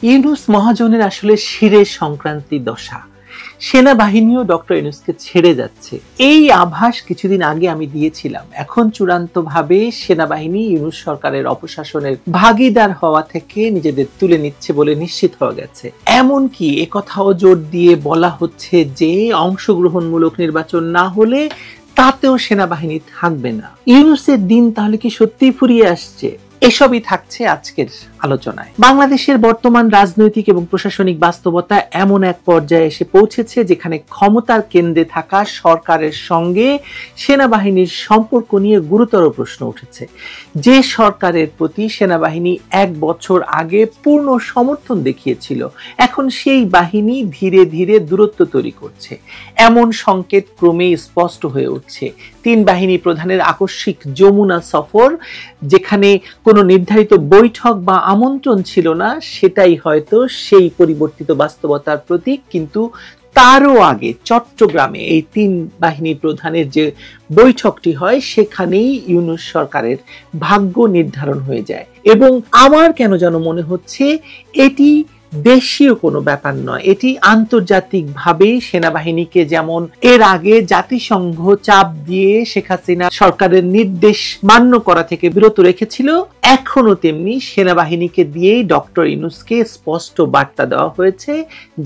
ইউনূস মহাজনের আসলে শিরে সংক্রান্তি দশা। সেনাবাহিনীও ডক্টর ইউনূসকে ছেড়ে যাচ্ছে, এই আভাস কিছুদিন আগে আমি দিয়েছিলাম। এখন চূড়ান্তভাবে সেনাবাহিনী ইউনূস সরকারের অপশাসনের ভাগীদার হওয়া থেকে নিজেদের তুলে নিচ্ছে বলে নিশ্চিত হয়ে গেছে। এমনকি একথাও জোর দিয়ে বলা হচ্ছে যে অংশগ্রহণমূলক নির্বাচন না হলে তাতেও সেনাবাহিনী থাকবে না। ইউনূসের দিন তাহলে কি সত্যিই ফুরিয়ে আসছে? এসবই থাকছে আজকের আলোচনায়। বাংলাদেশের বর্তমান রাজনৈতিক এবং প্রশাসনিক বাস্তবতা এমন এক পর্যায়ে এসে পৌঁছেছে যেখানে ক্ষমতার কেন্দ্রে থাকা সরকারের সঙ্গে সেনাবাহিনীর সম্পর্ক নিয়ে গুরুতর প্রশ্ন উঠেছে। যে সরকারের প্রতি সেনাবাহিনী 1 বছর আগে পূর্ণ সমর্থন দেখিয়েছিল, এখন সেই বাহিনী ধীরে ধীরে দূরত্ব তৈরি করছে। এমন সংকেত ক্রমেই স্পষ্ট হয়ে উঠছে। 3 বাহিনী প্রধানের আকস্মিক যমুনা সফর, যেখানে কোনো নির্ধারিত বৈঠক বা আমন্ত্রণ ছিল না, সেটাই হয়তো সেই পরিবর্তিত বাস্তবতার প্রতীক। কিন্তু তারও আগে চট্টগ্রামে এই 3 বাহিনী প্রধানের যে বৈঠকটি হয়, সেখানেই ইউনূস সরকারের ভাগ্য নির্ধারণ হয়ে যায়। এবং আমার কেন যেন মনে হচ্ছে এটি দেশীয় কোনো ব্যাপার নয়, এটি আন্তর্জাতিকভাবে সেনাবাহিনীকে যেমন এর আগে জাতিসংঘ চাপ দিয়ে শেখ হাসিনা সরকারের নির্দেশ মান্য করা থেকে বিরত রেখেছিল, এখনো তেমনি সেনাবাহিনীকে দিয়েই ডক্টর ইউনূসকে স্পষ্ট বার্তা দেওয়া হয়েছে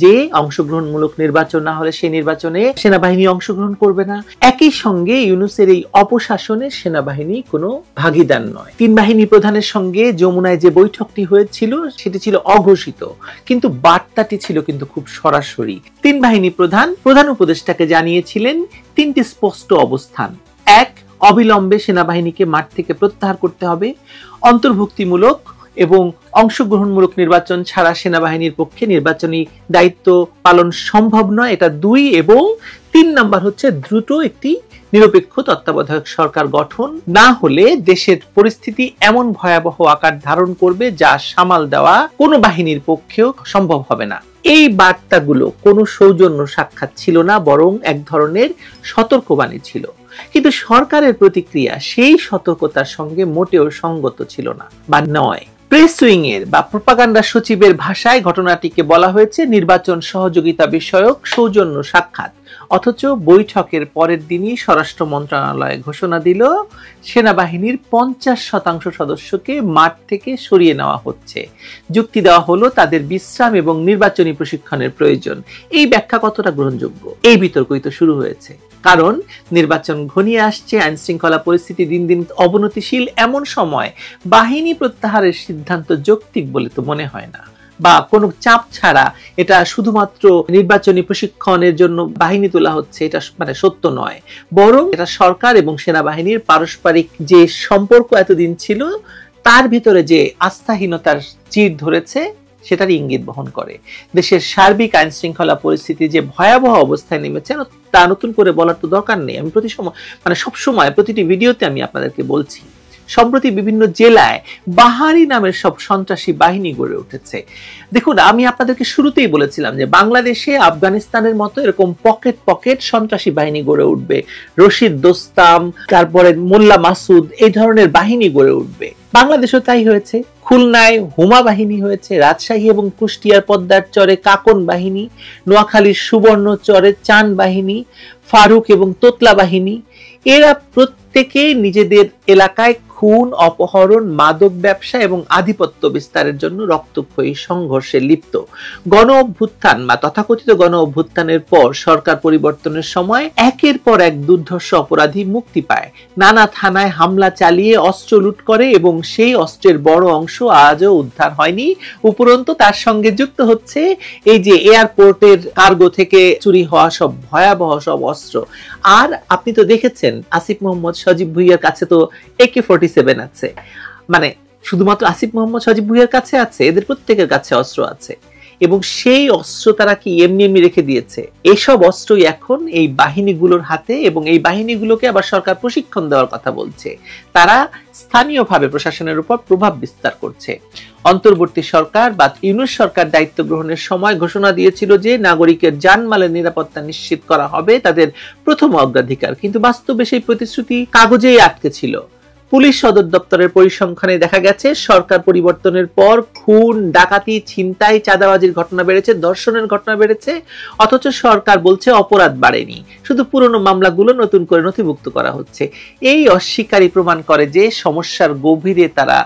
যে অংশগ্রহণমূলক নির্বাচন না হলে সেই নির্বাচনে সেনাবাহিনী অংশগ্রহণ করবে না। একই সঙ্গে ইউনূসের এই অপশাসনে সেনাবাহিনী কোনো ভাগীদার নয়। 3 বাহিনী প্রধানের সঙ্গে যমুনায় যে বৈঠকটি হয়েছিল সেটি ছিল অঘোষিত, কিন্তু বার্তাটি ছিল কিন্তু খুব সরাসরি। 3 বাহিনী প্রধান উপদেষ্টাকে জানিয়েছিলেন 3টি স্পষ্ট অবস্থান। 1, অবিলম্বে সেনাবাহিনীকে মাঠ থেকে প্রত্যাহার করতে হবে। অন্তর্ভুক্তিমূলক এবং অংশগ্রহণমূলক নির্বাচন ছাড়া সেনাবাহিনীর পক্ষে নির্বাচনী দায়িত্ব পালন সম্ভব নয়, এটা 2। এবং 3 নাম্বার হচ্ছে দ্রুত একটি নিরপেক্ষ তত্ত্বাবধায়ক সরকার গঠন না হলে দেশের পরিস্থিতি এমন ভয়াবহ আকার ধারণ করবে যা সামাল দেওয়া কোনো বাহিনীর পক্ষেও সম্ভব হবে না। এই বার্তাগুলো কোনো সৌজন্য সাক্ষাৎ ছিল না, বরং এক ধরনের সতর্কবাণী ছিল। কিন্তু সরকারের প্রতিক্রিয়া সেই সতর্কতার সঙ্গে মোটেও সঙ্গত ছিল না বা নয়। প্রেস উইং এর বা প্রোপাগান্ডা সচিবের ভাষায় ঘটনাটিকে বলা হয়েছে নির্বাচন সহযোগিতা বিষয়ক সৌজন্য সাক্ষাৎ। অথচ বৈঠকের পরের দিনই স্বরাষ্ট্র মন্ত্রণালয় ঘোষণা দিল সেনাবাহিনীর 50% সদস্যকে মাঠ থেকে সরিয়ে নেওয়া হচ্ছে। যুক্তি দেওয়া হলো তাদের বিশ্রাম এবং নির্বাচনী প্রশিক্ষণের প্রয়োজন। এই ব্যাখ্যা কতটা গ্রহণযোগ্য? এই বিতর্কই তো শুরু হয়েছে। কারণ নির্বাচন ঘনিয়ে আসছে, আইন শৃঙ্খলা পরিস্থিতি দিন দিন অবনতিশীল। এমন সময় বাহিনী প্রত্যাহারের সিদ্ধান্ত যৌক্তিক বলে তো মনে হয় না, বা কোনো চাপ ছাড়া এটা শুধুমাত্র নির্বাচনী প্রশিক্ষণের জন্য বাহিনী তোলা হচ্ছে, এটা মানে সত্য নয়। বরং এটা সরকার এবং সেনাবাহিনীর পারস্পরিক যে সম্পর্ক এতদিন ছিল তার ভিতরে যে আস্থাহীনতার চির ধরেছে সেটার ইঙ্গিত বহন করে। দেশের সার্বিক আইন শৃঙ্খলা পরিস্থিতি যে ভয়াবহ অবস্থায় নেমেছে তা নতুন করে বলার তো দরকার নেই। আমি সবসময় প্রতিটি ভিডিওতে আমি আপনাদেরকে বলছি, সম্প্রতি বিভিন্ন জেলায় বাহারি নামের সব সন্ত্রাসী বাহিনী গড়ে উঠেছে। দেখুন, আমি আপনাদেরকে শুরুতেই বলেছিলাম যে বাংলাদেশে আফগানিস্তানের মতো এরকম পকেট সন্ত্রাসী বাহিনী গড়ে উঠবে। রশিদ দোস্তাম, তারপরে মোল্লা মাসুদ, এই ধরনের বাহিনী গড়ে উঠবে। বাংলাদেশও তাই হয়েছে। খুলনায় হুমা বাহিনী হয়েছে, রাজশাহী এবং কুষ্টিয়ার পদ্মার চরে কাকন বাহিনী, নোয়াখালীর সুবর্ণ চরে চান বাহিনী, ফারুক এবং তোতলা বাহিনী। এরা প্রত্যেকে নিজেদের এলাকায় খুন, অপহরণ, মাদক ব্যবসা এবং আধিপত্য বিস্তারের জন্য রক্তক্ষয়ী সংঘর্ষে লিপ্ত। গণ অভ্যুত্থান বা তথাকথিত গণ অভ্যুত্থানের পর সরকার পরিবর্তনের সময় একের পর এক দুর্ধর্ষ অপরাধী মুক্তি পায়, নানা থানায় হামলা চালিয়ে অস্ত্র লুট করে এবং সেই অস্ত্রের বড় অংশ আজও উদ্ধার হয়নি। উপরন্তু তার সঙ্গে যুক্ত হচ্ছে এই যে এয়ারপোর্টের কার্গো থেকে চুরি হওয়া সব ভয়াবহ সব অস্ত্র। আর আপনি তো দেখেছেন আসিফ মোহাম্মদ, সজীব ভুইয়ার কাছে তো AK-47 আছে। মানে শুধুমাত্র আসিফ মোহাম্মদ, সজীব ভুইয়ার কাছে আছে, এদের প্রত্যেকের কাছে অস্ত্র আছে। এবং সেই অস্ত্র তারা কি এমনি রেখে দিয়েছে? এসব অস্ত্রই এখন এই বাহিনীগুলোর হাতে, এবং এই বাহিনীগুলোকে আবার সরকার প্রশিক্ষণ দেওয়ার কথা বলছে। তারা স্থানীয়ভাবে প্রশাসনের উপর প্রভাব বিস্তার করছে। অন্তর্বর্তী সরকার বা ইউনূস সরকার দায়িত্ব গ্রহণের সময় ঘোষণা দিয়েছিল যে নাগরিকের জানমালের নিরাপত্তা নিশ্চিত করা হবে তাদের প্রথম অগ্রাধিকার, কিন্তু বাস্তবে সেই প্রতিশ্রুতি কাগজেই আটকে ছিল। পুলিশ সদর দপ্তরের পরিসংখ্যানে দেখা গেছে সরকার পরিবর্তনের পর খুন, ডাকাতি, ছিনতাই, চাঁদাবাজির ঘটনা বেড়েছে, ধর্ষণের ঘটনা বেড়েছে, অথচ সরকার বলছে অপরাধ বাড়েনি, শুধু পুরনো মামলাগুলো নতুন করে নথিভুক্ত করা হচ্ছে। এই অস্বীকারই প্রমাণ করে যে সমস্যার গভীরে তারা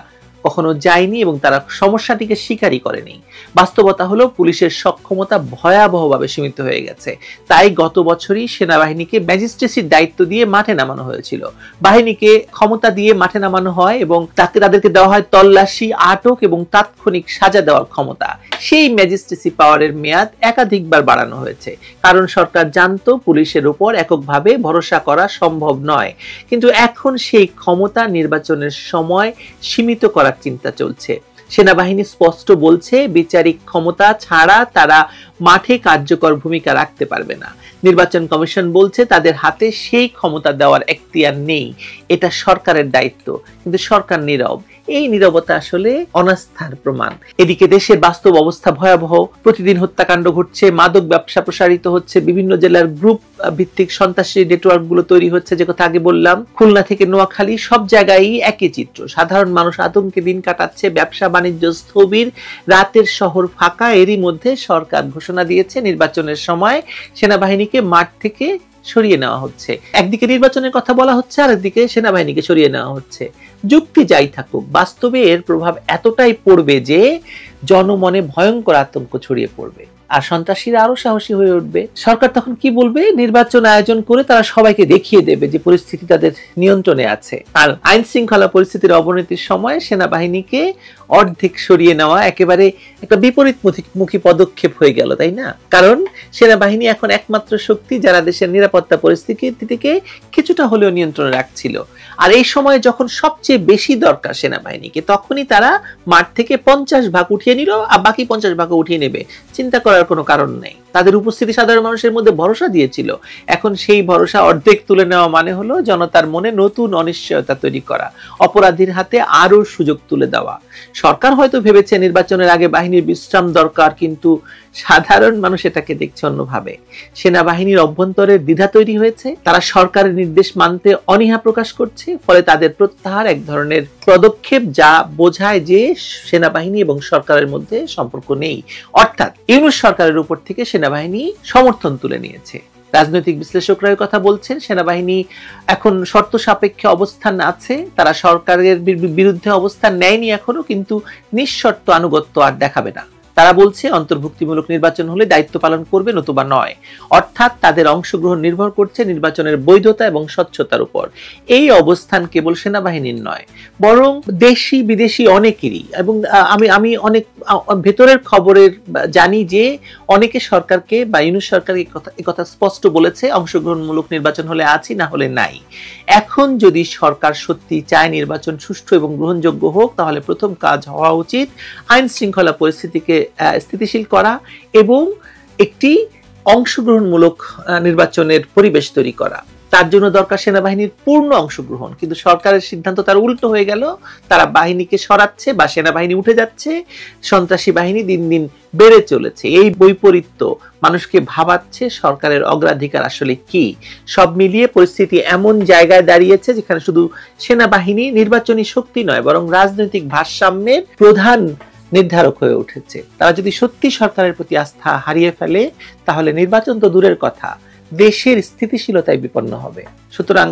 কখনো যায়নি এবং তারা সমস্যাটিকে স্বীকারই করেনি। বাস্তবতা হলো পুলিশের সক্ষমতা ভয়াবহভাবে সীমিত হয়ে গেছে। তাই গত বছরই সেনাবাহিনীকে ম্যাজিস্ট্রেসির দায়িত্ব দিয়ে মাঠে নামানো হয়েছিল। বাহিনীকে ক্ষমতা দিয়ে মাঠে নামানো হয় এবং তাদেরকে দেওয়া হয় তল্লাশি, আটক এবং তাৎক্ষণিক সাজা দেওয়ার ক্ষমতা। সেই ম্যাজিস্ট্রেসি পাওয়ারের মেয়াদ একাধিকবার বাড়ানো হয়েছে, কারণ সরকার জানতো পুলিশের উপর এককভাবে ভরসা করা সম্ভব নয়। কিন্তু এখন সেই ক্ষমতা নির্বাচনের সময় সীমিত করার চিন্তা চলছে। সেনাবাহিনী স্পষ্ট বলছে বিচারিক ক্ষমতা ছাড়া তারা মাঠে কার্যকর ভূমিকা রাখতে পারবে না। নির্বাচন কমিশন বলছে তাদের হাতে সেই ক্ষমতা দেওয়ার এখতিয়ার নেই, এটা সরকারের দায়িত্ব। কিন্তু সরকার নীরব। এই নীরবতা আসলে অনাস্থার প্রমাণ। এদিকে দেশের বাস্তব অবস্থা ভয়াবহ। প্রতিদিন হত্যাকাণ্ড ঘটছে, মাদক ব্যবসা প্রসারিত হচ্ছে, বিভিন্ন জেলার গ্রুপ ভিত্তিক সন্ত্রাসী নেটওয়ার্ক গুলো তৈরি হচ্ছে, যে কথা আগে বললাম। খুলনা থেকে নোয়াখালী সব জায়গায় একই চিত্র। সাধারণ মানুষ আতঙ্কে দিন কাটাচ্ছে, ব্যবসা বাণিজ্য স্থবির, রাতের শহর ফাঁকা। এরই মধ্যে সরকার ঘোষণা দিয়েছে নির্বাচনের সময় সেনাবাহিনীকে মাঠ থেকে সরিয়ে নেওয়া হচ্ছে। একদিকে নির্বাচনের কথা বলা হচ্ছে, আর একদিকে সেনাবাহিনীকে সরিয়ে নেওয়া হচ্ছে। যুক্তি যাই থাকুক, বাস্তবে এর প্রভাব এতটাই পড়বে যে জনমনে ভয়ঙ্কর আতঙ্ক ছড়িয়ে পড়বে, আর সন্ত্রাসীরা আরো সাহসী হয়ে উঠবে। সরকার তখন কি বলবে? নির্বাচন আয়োজন করে তারা সবাইকে দেখিয়ে দেবে যে পরিস্থিতি তাদের নিয়ন্ত্রণে আছে। আর আইন শৃঙ্খলা পরিস্থিতির অবনতির সময় সেনাবাহিনীকে অর্ধেক সরিয়ে নেওয়া একেবারে একটা বিপরীতমুখী পদক্ষেপ হয়ে গেল, তাই না? কারণ সেনাবাহিনী এখন একমাত্র শক্তি যারা দেশের নিরাপত্তা পরিস্থিতিকে কিছুটা হলেও নিয়ন্ত্রণে রাখছিল। আর এই সময় যখন সবচেয়ে বেশি দরকার সেনাবাহিনীকে, তখনই তারা মাঠ থেকে 50 ভাগ উঠিয়ে নিল, আর বাকি 50 ভাগ উঠিয়ে নেবে। চিন্তা করার কোনো কারণ নেই। তাদের উপস্থিতি সাধারণ মানুষের মধ্যে ভরসা দিয়েছিল। এখন সেই ভরসা অর্ধেক তুলে নেওয়া মানে হলো জনতার মনে নতুন অনিশ্চয়তা তৈরি করা, অপরাধীর হাতে আরো সুযোগ তুলে দেওয়া। সরকার হয়তো ভেবেছে নির্বাচনের আগে বাহিনীর বিশ্রাম দরকার, কিন্তু সাধারণ মানুষ এটাকে দেখছে অন্যভাবে। সেনাবাহিনীর অভ্যন্তরে দ্বিধা তৈরি হয়েছে, তারা সরকারের নির্দেশ মানতে অনীহা প্রকাশ করছে। ফলে তাদের প্রত্যাহার এক ধরনের পদক্ষেপ, যা বোঝায় যে সেনাবাহিনী এবং সরকারের মধ্যে সম্পর্ক নেই। অর্থাৎ ইউনূস সরকারের উপর থেকে সেনাবাহিনী সমর্থন তুলে নিয়েছে। রাজনৈতিক বিশ্লেষকরা কথা বলছেন সেনাবাহিনী এখন শর্ত সাপেক্ষে অবস্থান আছে, তারা সরকারের বিরুদ্ধে অবস্থান নেয়নি এখনো, কিন্তু নিঃশর্ত আনুগত্য আর দেখাবে না। তারা বলছে অন্তর্ভুক্তিমূলক নির্বাচন হলে দায়িত্ব পালন করবে, নতুবা নয়। অর্থাৎ তাদের অংশগ্রহণ নির্ভর করছে নির্বাচনের বৈধতা এবং স্বচ্ছতার উপর। এই অবস্থান কেবল সেনাবাহিনীর নয়, বরং দেশি বিদেশি অনেকেরই। এবং আমি অনেক ভেতরের খবরের জানি যে অনেকে সরকারকে বা ইউনূস সরকারকে এই কথা স্পষ্ট বলেছে, অংশগ্রহণমূলক নির্বাচন হলে আছি, না হলে নাই। এখন যদি সরকার সত্যি চায় নির্বাচন সুষ্ঠু এবং গ্রহণযোগ্য হোক, তাহলে প্রথম কাজ হওয়া উচিত আইন শৃঙ্খলা পরিস্থিতিকে স্থিতিশীল করা এবং একটি অংশগ্রহণমূলক নির্বাচনের পরিবেশ তৈরি করা। তার জন্য দরকার সেনাবাহিনীর পূর্ণ অংশগ্রহণ। কিন্তু সরকারের সিদ্ধান্ত তার উল্টো হয়ে গেল, তারা বাহিনীকে সরাচ্ছে বা সেনাবাহিনী উঠে যাচ্ছে, সন্ত্রাসী বাহিনী দিন দিন বেড়ে চলেছে। এই বৈপরীত্য মানুষকে ভাবাচ্ছে সরকারের অগ্রাধিকার আসলে কি। সব মিলিয়ে পরিস্থিতি এমন জায়গায় দাঁড়িয়েছে যেখানে শুধু সেনাবাহিনী নির্বাচনী শক্তি নয়, বরং রাজনৈতিক ভারসাম্যের প্রধান নির্ধারক হয়ে উঠেছে। তারা যদি সত্যি সরকারের প্রতি আস্থা হারিয়ে ফেলে, তাহলে নির্বাচন তো দূরের কথা, দেশের স্থিতিশীলতায় বিপন্ন হবে। সুতরাং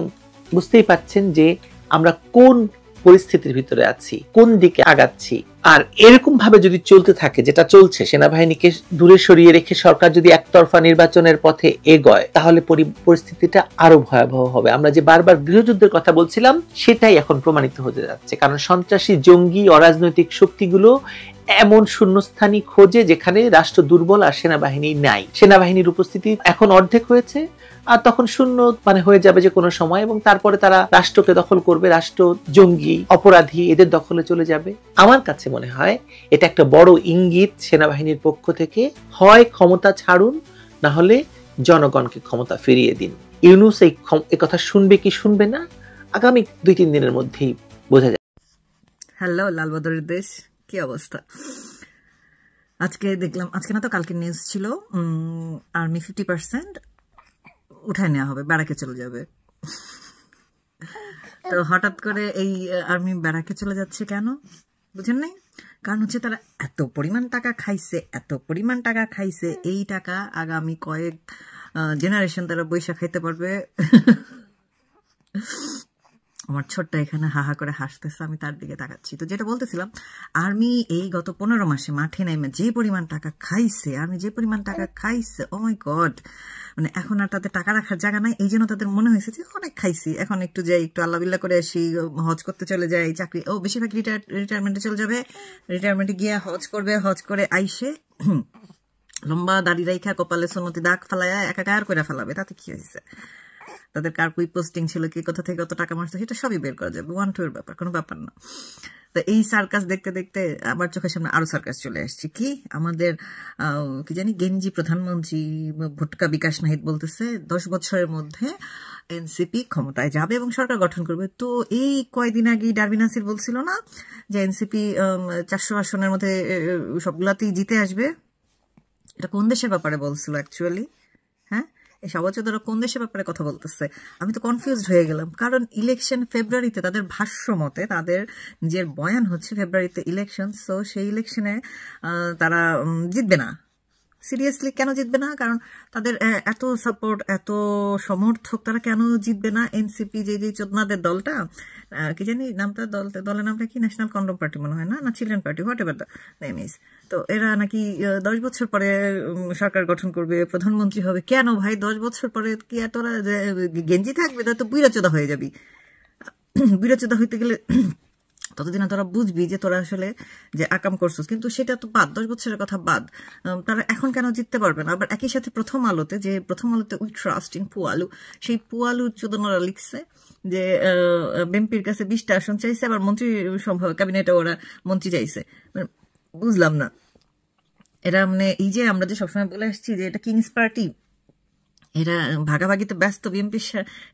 বুঝতেই পাচ্ছেন যে আমরা কোন পরিস্থিতির ভিতরে আছি, কোন দিকে আগাচ্ছি। আর এরকম ভাবে যদি চলতে থাকে, যেটা চলছে, সেনাবাহিনীকে দূরে সরিয়ে রেখে সরকার যদি একতরফা নির্বাচনের পথে এগোয়, তাহলে পরিস্থিতিটা আরো ভয়াবহ হবে। আমরা যে বারবার গৃহযুদ্ধের কথা বলছিলাম, সেটাই এখন প্রমাণিত হতে যাচ্ছে। কারণ সন্ত্রাসী, জঙ্গি, অরাজনৈতিক শক্তিগুলো এমন শূন্যস্থানই খোঁজে যেখানে রাষ্ট্র দুর্বল আর সেনাবাহিনী নাই। সেনাবাহিনীর উপস্থিতি এখন অর্ধেক হয়েছে, আর তখন শূন্য হয়ে যাবে যে কোনো সময়, এবং তারপরে তারা রাষ্ট্রকে দখল করবে। রাষ্ট্র জঙ্গি, অপরাধী এদের দখলে চলে যাবে। আমার কাছে মনে হয় এটা একটা বড় ইঙ্গিত সেনাবাহিনীর পক্ষ থেকে, হয় ক্ষমতা ছাড়ুন, না হলে জনগণকে ক্ষমতা ফিরিয়ে দিন। ইউনূস এই কথা শুনবে কি শুনবে না, আগামী 2-3 দিনের মধ্যেই বোঝা যাবে। হ্যালো লালবাদরের দেশ, কি অবস্থা? আজকে দেখলাম, আজকে না তো কালকে নিউজ ছিল, আর্মি 50% উঠায় নেওয়া হবে, ব্যারাকে চলে যাবে। তো হঠাৎ করে এই আর্মি ব্যারাকে চলে যাচ্ছে কেন বুঝেন নাই? কারণ হচ্ছে তারা এত পরিমাণ টাকা খাইছে, এই টাকা আগামী কয়েক জেনারেশন তারা বৈশা খাইতে পারবে। আমার ছোট্ট এখানে হাহা করে হাসতেছে, আমি তার দিকে তাকাচ্ছি। তো যেটা বলতেছিলাম, আর্মি এই গত 15 মাসে মাঠে নেমে যে পরিমাণ টাকা খাইছে, ও মাই গড, মানে এখন আর তাদের টাকা রাখার জায়গা নাই। এই জন্য তাদের মনে হয়েছে যে অনেক খাইছি, এখন একটু যাই, একটু আল্লাহ বিল্লাহ করে আসি, হজ করতে চলে যাই, চাকরি বেশিরভাগ রিটায়ারমেন্টে চলে যাবে, রিটায়ারমেন্টে গিয়ে হজ করবে, হজ করে আইসে লম্বা দাড়ি রাইখা কপালে সুন্নতি দাগ ফালাইয়া একাকার করে ফেলাবে। তাতে কি হয়েছে? তাদের কার কুই পোস্টিং ছিল, কি কোথা থেকে কত টাকা মারছে, সেটা সবই বের করা যাবে। 1-2 এর ব্যাপার, কোনো ব্যাপার না। তো এই সার্কাস দেখতে দেখতে আমার চোখের সামনে আরো সার্কাস চলে আসছে। কি আমাদের কি জানি গেঞ্জি প্রধানমন্ত্রী ভুট্কা বিকাশ নাহিদ বলতেছে 10 বছরের মধ্যে এনসিপি ক্ষমতায় যাবে এবং সরকার গঠন করবে। তো এই কয়দিন আগে ডারবিন নাসির বলছিল না যে এনসিপি 400 আসনের মধ্যে সবগুলাতেই জিতে আসবে? এটা কোন দেশের ব্যাপারে বলছিল অ্যাকচুয়ালি? হ্যাঁ, এই সবাচোদরা কোন দেশের ব্যাপারে কথা বলতেছে? আমি তো কনফিউজড হয়ে গেলাম, কারণ ইলেকশন ফেব্রুয়ারিতে, তাদের ভাষ্য মতে তাদের নিজের বয়ান হচ্ছে ফেব্রুয়ারিতে ইলেকশন, সো সেই ইলেকশনে তারা জিতবে না। সিরিয়াসলি কেন জিতবে না? কারণ তাদের এত সাপোর্ট, এত সমর্থক, তারা কেন জিতবে না? এনসিপি যে চোদনাদের দলটা, কি জানি নামটা, দলের নামটা কি, ন্যাশনাল কন্ডম পার্টি মনে হয় না children party, what ever the name is. তো এরা নাকি 10 বছর পরে সরকার গঠন করবে, প্রধানমন্ত্রী হবে। কেন ভাই 10 বছর পরে কি আর তোরা গেঞ্জি থাকবে? তো বুইরাচোদা হয়ে যাবি। বুইরাচোদা হইতে গেলে ততদিন তোরা বুঝবি যে তোরা আসলে যে আকাম করছিস। কিন্তু সেটা তো বাদ, 10 বছরের কথা বাদ। তারা এখন কেন জিততে পারবে না? আবার একই সাথে প্রথম আলোতে উই ট্রাস্ট ইন পুয়ালু, সেই পুয়ালু চোদনারা লিখছে যে বিএনপির কাছে 20টা আসন চাইছে, আবার মন্ত্রী সম্ভব ক্যাবিনেটে ওরা মন্ত্রী চাইছে। বুঝলাম না এরা, মানে এই যে আমরা যে সবসময় বলে আসছি যে এটা কিংস পার্টি, এরা ভাগাভাগিতে ব্যস্ত বিএনপির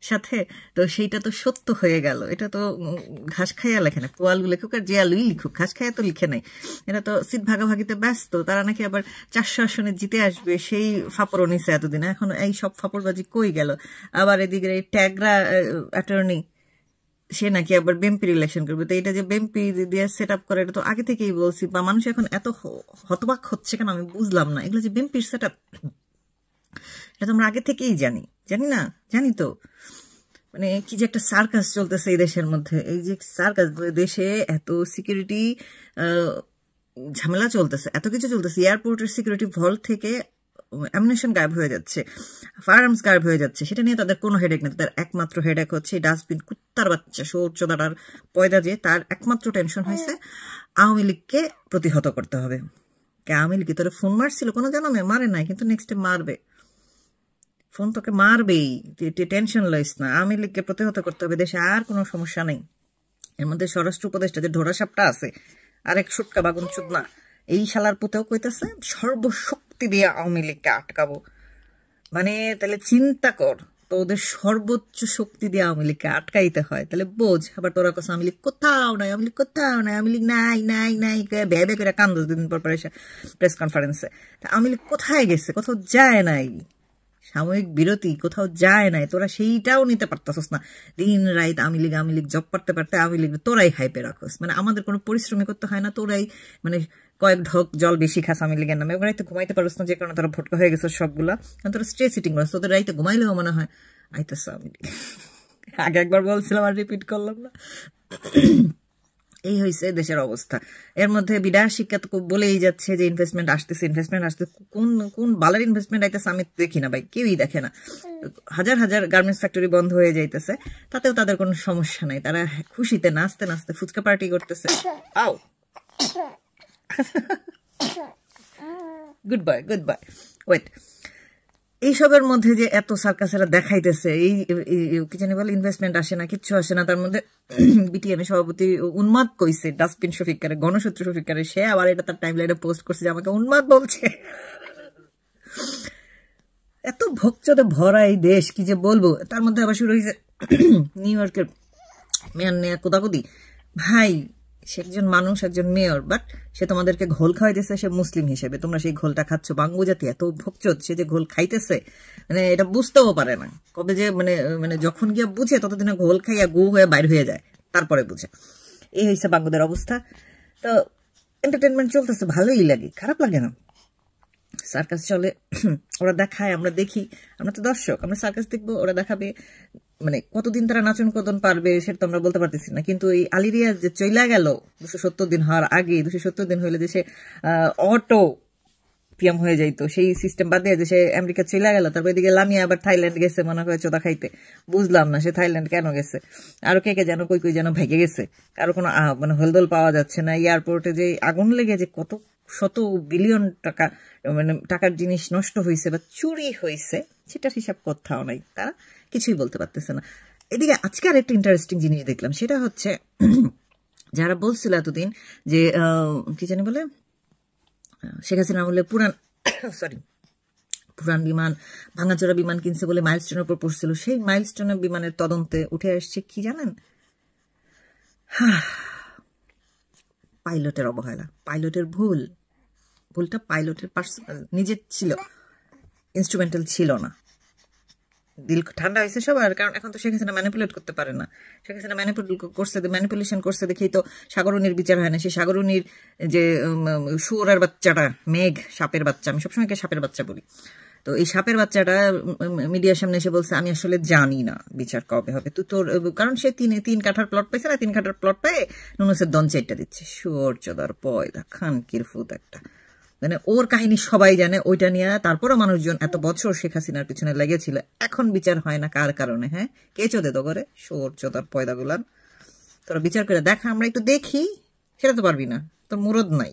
সাথে, তো সেইটা তো সত্য হয়ে গেল। এটা তো ঘাস খাইয়া লেখে না, পোয়ালু লেখুক আর যে আলুই লিখুক, ঘাস খাইয়া তো লিখে নাই। এরা তো সিট ভাগাভাগিতে ব্যস্ত। তারা নাকি আবার 400 আসনে জিতে আসবে, সেই ফাপড়ও নিছে এতদিন। এখন এই সব ফাপড়বাজি কই গেল? আবার এদিকে এই ট্যাগরা অ্যাটর্নি, সে নাকি আবার বিএনপির ইলেকশন করবে। তো এটা যে বিএনপি দিয়ে সেট আপ করে, এটা তো আগে থেকেই বলছি। বা মানুষ এখন এত হতবাক হচ্ছে কেন আমি বুঝলাম না। এগুলো যে বিএনপির সেট আপ, এটা তো আমরা আগে থেকেই জানি না, জানি তো। মানে কি যে একটা সার্কাস চলতেছে এই দেশের মধ্যে, এই যে সার্কাস, দেশে এত সিকিউরিটি ঝামেলা চলতেছে, এত কিছু চলতেছে। এয়ারপোর্টের সিকিউরিটি ভল্ট থেকে অ্যামুনিশন গায়েব হয়ে যাচ্ছে, ফায়ারআর্মস গায়েব হয়ে যাচ্ছে, সেটা নিয়ে তাদের কোনো হেডেক নেই। তাদের একমাত্র হেডেক হচ্ছে ডাস্টবিন কুত্তার বাচ্চা সোচ্চদার পয়দা, যে তার একমাত্র টেনশন হয়েছে আওয়ামী লীগকে প্রতিহত করতে হবে। আওয়ামী লীগ তোরা ফোন মারছিল, কোনো জনমে মারে নাই, কিন্তু নেক্সটে মারবে, ফোন তোকে মারবেই, টেনশন লইস না। আওয়ামী লীগকে প্রতিহত করতে হবে, দেশে আর কোনো সমস্যা নেই। এর মধ্যে স্বরাষ্ট্র উপদেষ্টা যে ঢোড়া সাপটা আছে, আরেক সুটকা বাগুন চুদনা, এই শালার পুতেও কইতেছে সর্বশক্তি দিয়ে আওয়ামী লীগকে আটকাবো। মানে তাহলে চিন্তা কর, তো ওদের সর্বোচ্চ শক্তি দিয়ে আওয়ামী লীগকে আটকাইতে হয়, তাহলে বোঝ। আবার তোরা কাছে আওয়ামী লীগ কোথাও নাই, আওয়ামী লীগ কোথাও নাই, আওয়ামী লীগ নাই নাই নাই ভেবে করে কান্দো দুদিন পর এসে প্রেস কনফারেন্সে। আওয়ামী লীগ কোথায় গেছে? কোথাও যায় নাই, সাময়িক বিরতি, কোথাও যায় নাই। তোরা সেইটাও নিতে পারতাস না। দিন রাত আওয়ামী লীগ জব পারতে আওয়ামী লীগ তোরাই হাইপে রাখোস। মানে আমাদের কোনো পরিশ্রমী করতে হয় না, তোরাই মানে কয়েক ঢোক জল বেশি খাস আওয়ামী লীগের নামে। ওরা রাইতে ঘুমাইতে পারস না, যে কারণে তোরা ভোটকা হয়ে গেছে সবগুলা। কারণ তোরা স্ট্রে সিটিং করস, তোদের রাইতে ঘুমাইলেও মনে হয় আইতেছ আওয়ামী লীগ। আগে একবার বলছিলাম আর রিপিট করলাম না। এই হয়েছে দেশের অবস্থা। এর মধ্যে বিদায় শিক্ষা তো বলেই যাচ্ছে যে ইনভেস্টমেন্ট আসতেছে। কোন বালার ইনভেস্টমেন্ট আইতেছে আমি দেখি না ভাই, কেউই দেখে না। হাজার হাজার গার্মেন্টস ফ্যাক্টরি বন্ধ হয়ে যাইতেছে, তাতেও তাদের কোনো সমস্যা নাই। তারা খুশিতে নাচতে নাচতে ফুচকা পার্টি করতেছে। আও গুড বাই ওয়েট। এইসবের মধ্যে যে এত সার্কাসেরা দেখাইতেছে, এই কি জানি বলে ইনভেস্টমেন্ট আসে না, কিচ্ছু আসে না। তার মধ্যে বিটিএম সভাপতি উন্মাদ কইছে ডাস্টবিন শফিকারে, গণশত্রু শফিকারে। সে আবার এটা তার টাইমলাইনে পোস্ট করছে যে আমাকে উন্মাদ বলছে। এত ভোগচোদে ভরা এই দেশ, কি যে বলবো। তার মধ্যে আবার শুরু হয়েছে নিউ ইয়র্কের মেয়র নেয়া কোদাকুদি। ভাই সে একজন মানুষ, একজন মেয়র, বাট সে তোমাদেরকে ঘোল খাওয়াইতেছে সে মুসলিম হিসেবে, তোমরা সেই ঘোলটা খাচ্ছ। বাঙ্গু জাতি এত ভোগচোদ, সে যে ঘোল খাইতেছে মানে এটা বুঝতেও পারে না, কবে যে মানে মানে যখন গিয়া বুঝে ততদিনে ঘোল খাইয়া গু হয়ে বাইর হয়ে যায়, তারপরে বুঝে। এই হয়েছে বাঙ্গুদের অবস্থা। তো এন্টারটেনমেন্ট চলতেছে, ভালোই লাগে, খারাপ লাগে না। সার্কাস চলে, ওরা দেখায়, আমরা দেখি, আমরা তো দর্শক, আমরা সার্কাস দেখবো, ওরা দেখাবে। মানে কতদিন তারা নাচন কদন পারবে সেটা তো আমরা বলতে পারতেছি না। কিন্তু এই আলিরিয়া যে চইলা গেল 270 দিন হওয়ার আগে, 270 দিন হইলে যে সে অটো পিএম হয়ে যাইতো, সেই সিস্টেম বাদ দিয়ে যে সে আমেরিকা চইলা গেল, তারপর এদিকে লামিয়া আবার থাইল্যান্ড গেছে মনে করে চোদা খাইতে। বুঝলাম না সে থাইল্যান্ড কেন গেছে, আরো কে কে যেন কই কই যেন ভেগে গেছে, কারো কোনো মানে হলদল পাওয়া যাচ্ছে না। এয়ারপোর্টে যে আগুন লেগে যে কত শত বিলিয়ন টাকা মানে টাকার জিনিস নষ্ট হয়েছে বা চুরি হয়েছে সেটার হিসাব কোথাও নাই, তারা কিছুই বলতে পারতেছে না। এদিকে আজকে আর একটা ইন্টারেস্টিং জিনিস দেখলাম, সেটা হচ্ছে যারা বলছিল এতদিন যে কি জানি বলে শেখ হাসিনা বলে পুরান বিমান, ভাঙাচোরা বিমান কিনছে বলে মাইলস্টোনের উপর পড়ছিল, সেই মাইলস্টোনের বিমানের তদন্তে উঠে আসছে কি জানেন, পাইলটের অবহেলা, পাইলটের ভুলটা পাইলটের নিজের ছিল, ইনস্ট্রুমেন্টাল ছিল না। দিল ঠান্ডা হয়েছে সবার, কারণ এখন তো শেখ হাসিনা ম্যানিপুলেট করতে পারে না। শেখ হাসিনা ম্যানিপুলেশন করছে দেখেই তো সাগরুনির বিচার হয় না। সেই সাগরুনির যে শুয়োরের বাচ্চাটা, মেঘ সাপের বাচ্চা, আমি সবসময় সাপের বাচ্চা বলি, তো এই সাপের বাচ্চাটা মিডিয়ার সামনে এসে বলছে আমি আসলে জানি না বিচার কবে হবে। তো তোর কারণ সে 3 কাঠার প্লট পাইছে না, 3 কাঠার প্লট পেয়ে নুনুসের দন চাইটা দিচ্ছে, শুয়োর চোদার পয়দা খানকির ফুত একটা। মানে ওর কাহিনী সবাই জানে, ওইটা নিয়ে তারপরও মানুষজন এত বছর শেখ হাসিনার পিছনে লেগেছিল, এখন বিচার হয় না কার কারণে? হ্যাঁ, কে চোদে তো করে শুয়োর চোদার পয়দা গুলান, তোরা বিচার করে দেখা, আমরা একটু দেখি, সেটা তো পারবি না, তোর মুরদ নাই।